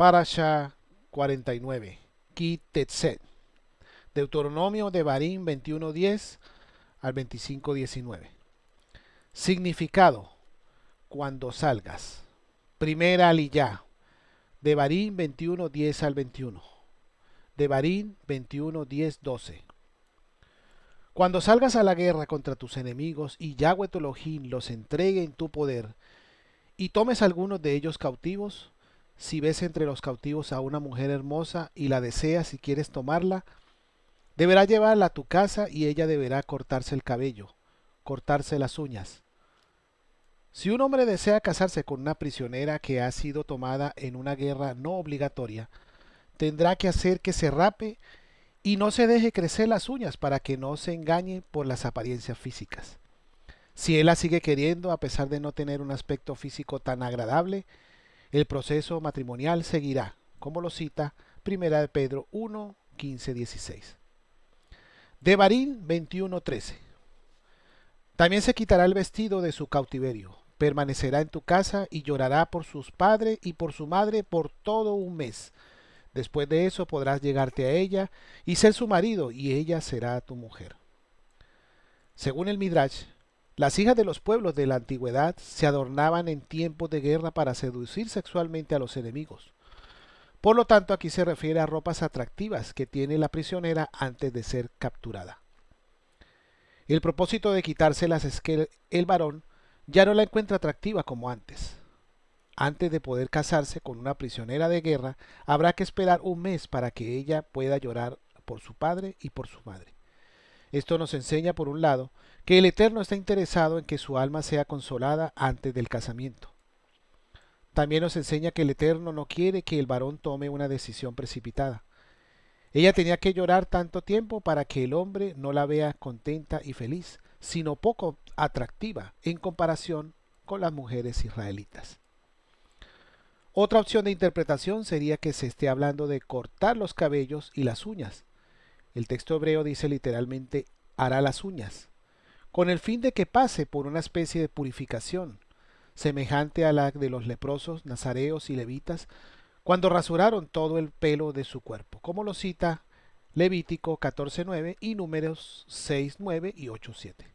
Parasha 49. Ki Tetzet. Deuteronomio de Barín 21:10 al 25:19. Significado: cuando salgas. Primera aliyá. De Barín 21:10 al 21. De Barín 21:10-12. Cuando salgas a la guerra contra tus enemigos y Yahweh tu Elohim los entregue en tu poder, y tomes algunos de ellos cautivos, si ves entre los cautivos a una mujer hermosa y la deseas y quieres tomarla, deberás llevarla a tu casa y ella deberá cortarse el cabello, cortarse las uñas. Si un hombre desea casarse con una prisionera que ha sido tomada en una guerra no obligatoria, tendrá que hacer que se rape y no se deje crecer las uñas para que no se engañe por las apariencias físicas. Si él la sigue queriendo a pesar de no tener un aspecto físico tan agradable, el proceso matrimonial seguirá, como lo cita 1 de Pedro 1, 15-16. Devarim 21:13. También se quitará el vestido de su cautiverio, permanecerá en tu casa y llorará por sus padres y por su madre por todo un mes. Después de eso podrás llegarte a ella y ser su marido, y ella será tu mujer. Según el Midrash, las hijas de los pueblos de la antigüedad se adornaban en tiempos de guerra para seducir sexualmente a los enemigos. Por lo tanto, aquí se refiere a ropas atractivas que tiene la prisionera antes de ser capturada. El propósito de quitárselas es que el varón ya no la encuentra atractiva como antes. Antes de poder casarse con una prisionera de guerra, habrá que esperar un mes para que ella pueda llorar por su padre y por su madre. Esto nos enseña, por un lado, que el Eterno está interesado en que su alma sea consolada antes del casamiento. También nos enseña que el Eterno no quiere que el varón tome una decisión precipitada. Ella tenía que llorar tanto tiempo para que el hombre no la vea contenta y feliz, sino poco atractiva en comparación con las mujeres israelitas. Otra opción de interpretación sería que se esté hablando de cortar los cabellos y las uñas. El texto hebreo dice literalmente hará las uñas, con el fin de que pase por una especie de purificación, semejante a la de los leprosos, nazareos y levitas, cuando rasuraron todo el pelo de su cuerpo, como lo cita Levítico 14:9 y Números 6:9 y 8:7.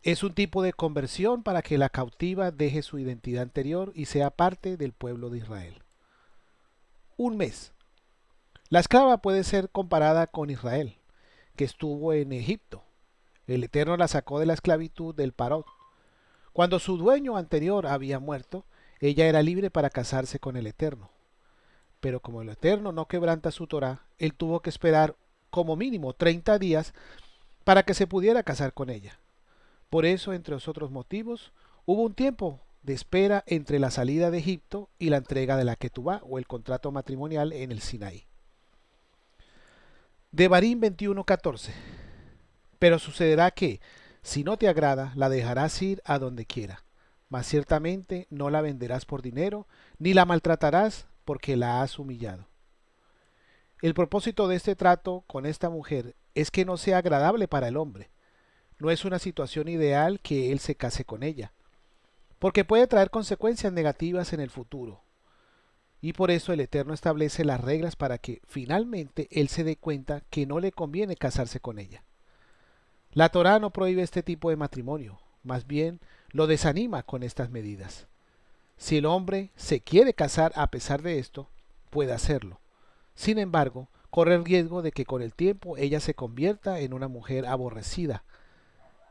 Es un tipo de conversión para que la cautiva deje su identidad anterior y sea parte del pueblo de Israel. Un mes. La esclava puede ser comparada con Israel, que estuvo en Egipto. El Eterno la sacó de la esclavitud del Paró. Cuando su dueño anterior había muerto, ella era libre para casarse con el Eterno. Pero como el Eterno no quebranta su Torá, él tuvo que esperar como mínimo 30 días para que se pudiera casar con ella. Por eso, entre los otros motivos, hubo un tiempo de espera entre la salida de Egipto y la entrega de la Ketubá o el contrato matrimonial en el Sinaí. Devarim 21:14. Pero sucederá que, si no te agrada, la dejarás ir a donde quiera, mas ciertamente no la venderás por dinero, ni la maltratarás porque la has humillado. El propósito de este trato con esta mujer es que no sea agradable para el hombre. No es una situación ideal que él se case con ella, porque puede traer consecuencias negativas en el futuro. Y por eso el Eterno establece las reglas para que finalmente él se dé cuenta que no le conviene casarse con ella. La Torá no prohíbe este tipo de matrimonio, más bien lo desanima con estas medidas. Si el hombre se quiere casar a pesar de esto, puede hacerlo. Sin embargo, corre el riesgo de que con el tiempo ella se convierta en una mujer aborrecida,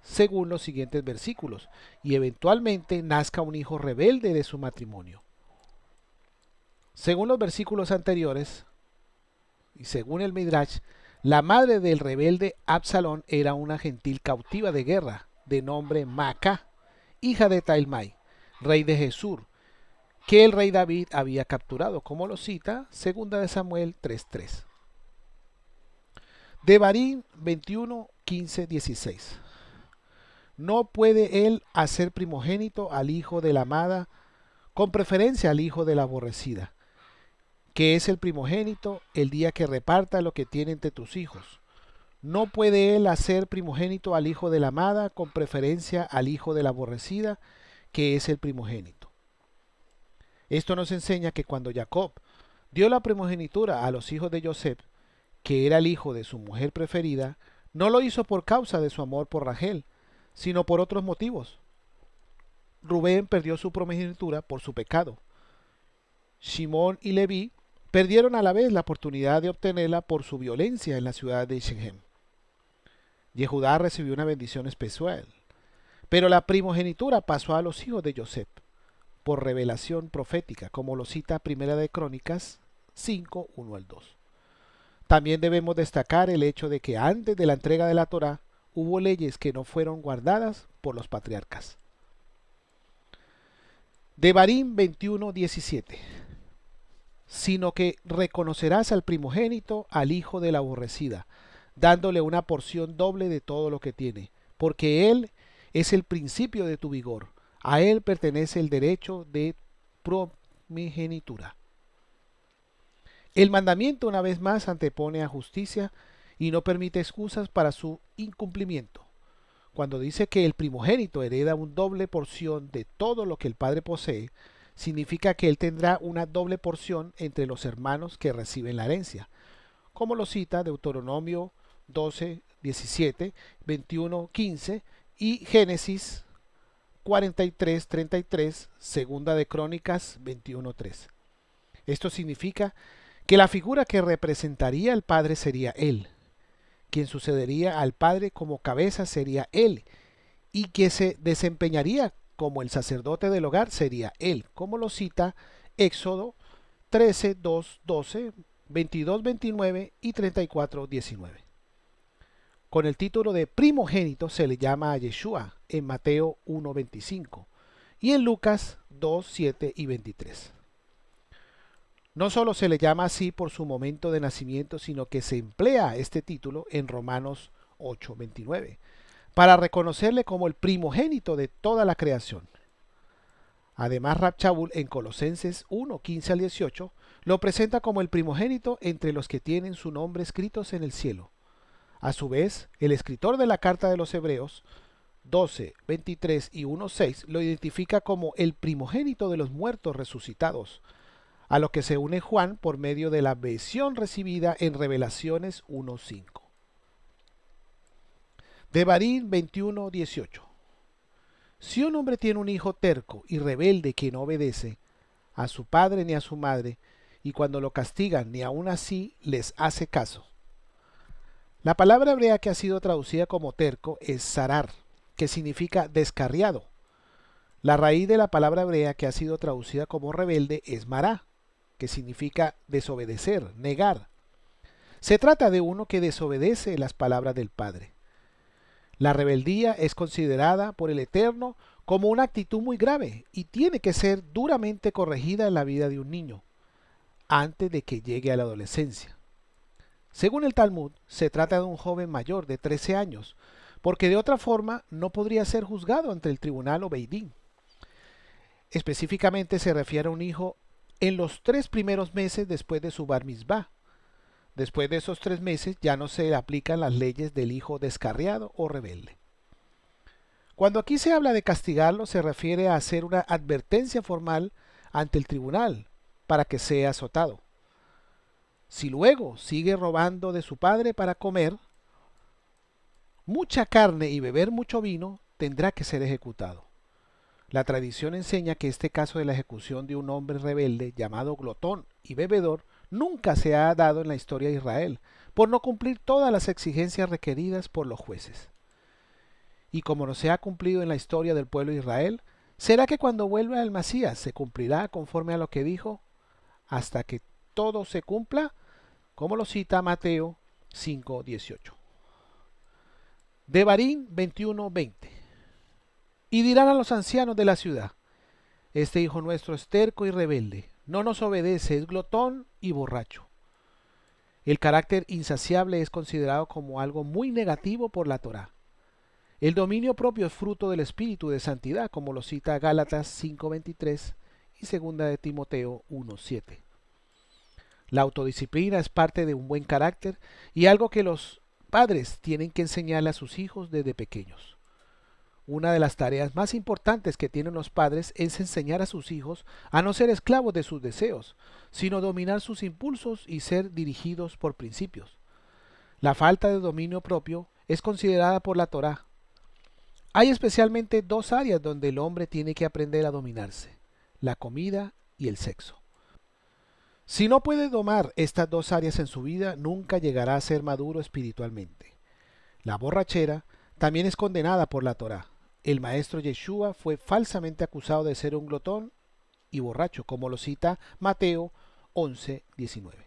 según los siguientes versículos, y eventualmente nazca un hijo rebelde de su matrimonio. Según los versículos anteriores, y según el Midrash, la madre del rebelde Absalón era una gentil cautiva de guerra, de nombre Maacá, hija de Talmai, rey de Jesur, que el rey David había capturado, como lo cita 2 de Samuel 3:3. Devarim 21:15-16. No puede él hacer primogénito al hijo de la amada, con preferencia al hijo de la aborrecida, que es el primogénito el día que reparta lo que tiene entre tus hijos. No puede él hacer primogénito al hijo de la amada, con preferencia al hijo de la aborrecida, que es el primogénito. Esto nos enseña que cuando Jacob dio la primogenitura a los hijos de Joseph, que era el hijo de su mujer preferida, no lo hizo por causa de su amor por Rachel, sino por otros motivos. Rubén perdió su primogenitura por su pecado. Shimón y Leví perdieron a la vez la oportunidad de obtenerla por su violencia en la ciudad de Shechem. Yehudá recibió una bendición especial, pero la primogenitura pasó a los hijos de Joseph por revelación profética, como lo cita Primera de Crónicas 5, 1 al 2. También debemos destacar el hecho de que antes de la entrega de la Torá hubo leyes que no fueron guardadas por los patriarcas. Devarim 21:17. Sino que reconocerás al primogénito, al hijo de la aborrecida, dándole una porción doble de todo lo que tiene, porque él es el principio de tu vigor, a él pertenece el derecho de primogenitura. El mandamiento una vez más antepone a justicia y no permite excusas para su incumplimiento. Cuando dice que el primogénito hereda una doble porción de todo lo que el padre posee, significa que él tendrá una doble porción entre los hermanos que reciben la herencia, como lo cita Deuteronomio 12, 17, 21, 15 y Génesis 43, 33, segunda de Crónicas 21, 3. Esto significa que la figura que representaría al padre sería él. Quien sucedería al padre como cabeza sería él, y que se desempeñaría como el sacerdote del hogar sería él, como lo cita Éxodo 13, 2, 12, 22, 29 y 34, 19. Con el título de primogénito se le llama a Yeshua en Mateo 1, 25 y en Lucas 2, 7 y 23. No solo se le llama así por su momento de nacimiento, sino que se emplea este título en Romanos 8, 29, para reconocerle como el primogénito de toda la creación. Además, Rab Shaul en Colosenses 1, 15 al 18 lo presenta como el primogénito entre los que tienen su nombre escritos en el cielo. A su vez, el escritor de la carta de los Hebreos 12, 23 y 1, 6 lo identifica como el primogénito de los muertos resucitados, a lo que se une Juan por medio de la visión recibida en Revelaciones 1, 5. Devarim 21, 18. Si un hombre tiene un hijo terco y rebelde que no obedece a su padre ni a su madre, y cuando lo castigan ni aun así les hace caso. La palabra hebrea que ha sido traducida como terco es zarar, que significa descarriado. La raíz de la palabra hebrea que ha sido traducida como rebelde es mará, que significa desobedecer, negar. Se trata de uno que desobedece las palabras del Padre. La rebeldía es considerada por el Eterno como una actitud muy grave y tiene que ser duramente corregida en la vida de un niño, antes de que llegue a la adolescencia. Según el Talmud, se trata de un joven mayor de 13 años, porque de otra forma no podría ser juzgado ante el tribunal o beidín. Específicamente se refiere a un hijo en los 3 primeros meses después de su bar mitzvah. Después de esos 3 meses ya no se aplican las leyes del hijo descarriado o rebelde. Cuando aquí se habla de castigarlo, se refiere a hacer una advertencia formal ante el tribunal para que sea azotado. Si luego sigue robando de su padre para comer mucha carne y beber mucho vino, tendrá que ser ejecutado. La tradición enseña que este caso de la ejecución de un hombre rebelde llamado glotón y bebedor nunca se ha dado en la historia de Israel, por no cumplir todas las exigencias requeridas por los jueces. Y como no se ha cumplido en la historia del pueblo de Israel, será que cuando vuelva el Mesías se cumplirá conforme a lo que dijo, hasta que todo se cumpla, como lo cita Mateo 5:18. Devarim 21:20. Y dirán a los ancianos de la ciudad: este hijo nuestro es terco y rebelde, no nos obedece, es glotón y borracho. El carácter insaciable es considerado como algo muy negativo por la Torá. El dominio propio es fruto del espíritu de santidad, como lo cita Gálatas 5:23 y 2 de Timoteo 1:7. La autodisciplina es parte de un buen carácter y algo que los padres tienen que enseñarle a sus hijos desde pequeños. Una de las tareas más importantes que tienen los padres es enseñar a sus hijos a no ser esclavos de sus deseos, sino dominar sus impulsos y ser dirigidos por principios. La falta de dominio propio es considerada por la Torá. Hay especialmente dos áreas donde el hombre tiene que aprender a dominarse: la comida y el sexo. Si no puede domar estas dos áreas en su vida, nunca llegará a ser maduro espiritualmente. La borrachera también es condenada por la Torá. El maestro Yeshua fue falsamente acusado de ser un glotón y borracho, como lo cita Mateo 11:19.